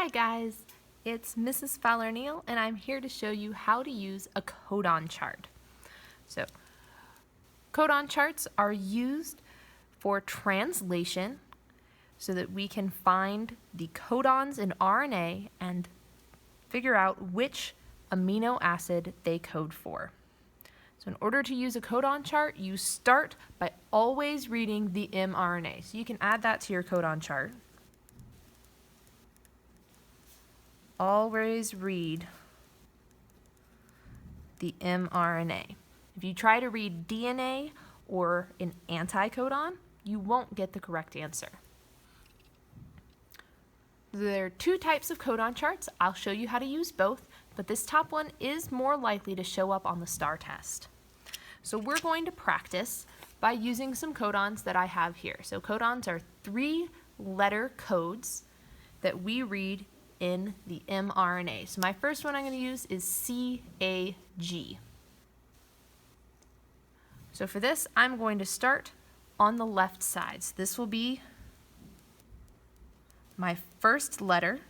Hi guys, it's Mrs. Fowler-Neal and I'm here to show you how to use a codon chart. So, codon charts are used for translation so that we can find the codons in RNA and figure out which amino acid they code for. So in order to use a codon chart, you start by always reading the mRNA. So you can add that to your codon chart. Always read the mRNA. If you try to read DNA or an anticodon, you won't get the correct answer. There are two types of codon charts. I'll show you how to use both, but this top one is more likely to show up on the STAR test. So we're going to practice by using some codons that I have here. So codons are 3-letter codes that we read in the mRNA. So my first one I'm going to use is CAG. So for this, I'm going to start on the left side. So this will be my first letter.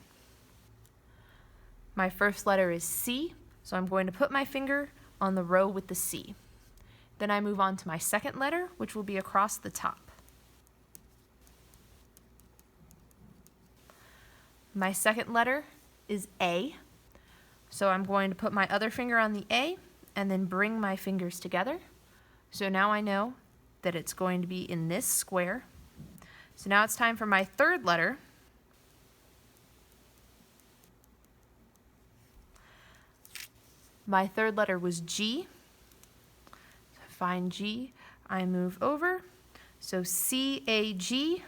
My first letter is C, so I'm going to put my finger on the row with the C. Then I move on to my second letter, which will be across the top. My second letter is A, so I'm going to put my other finger on the A and then bring my fingers together. So now I know that it's going to be in this square. So now it's time for my third letter. My third letter was G. So I find G, I move over. So CAG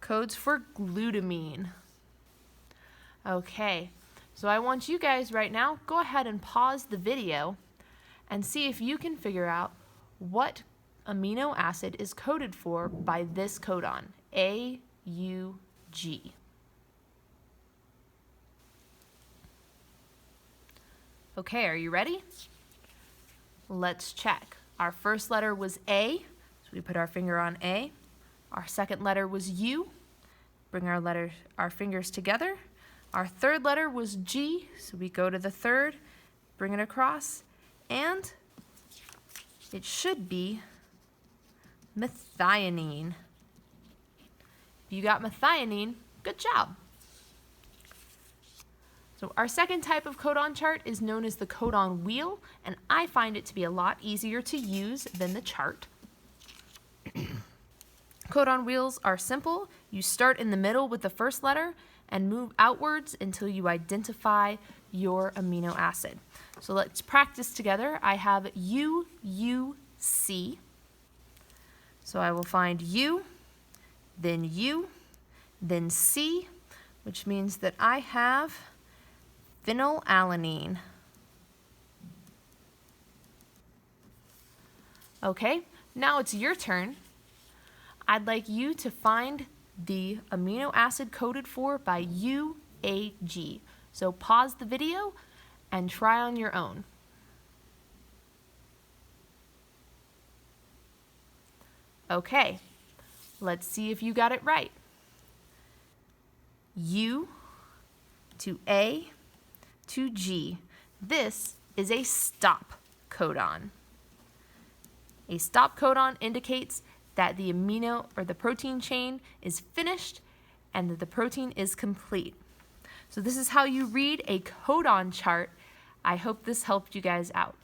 codes for glutamine. Okay, so I want you guys right now, go ahead and pause the video and see if you can figure out what amino acid is coded for by this codon, AUG. Okay, are you ready? Let's check. Our first letter was A, so we put our finger on A. Our second letter was U. Bring our fingers together. Our third letter was G, so we go to the third, bring it across, and it should be methionine. If you got methionine, good job. So our second type of codon chart is known as the codon wheel, and I find it to be a lot easier to use than the chart. Codon wheels are simple. You start in the middle with the first letter and move outwards until you identify your amino acid. So let's practice together. I have UUC. So I will find U, then C, which means that I have phenylalanine. Okay, now it's your turn. I'd like you to find the amino acid coded for by UAG. So pause the video and try on your own. Okay, let's see if you got it right. U to A to G. This is a stop codon. A stop codon indicates that the amino or the protein chain is finished and that the protein is complete. So this is how you read a codon chart. I hope this helped you guys out.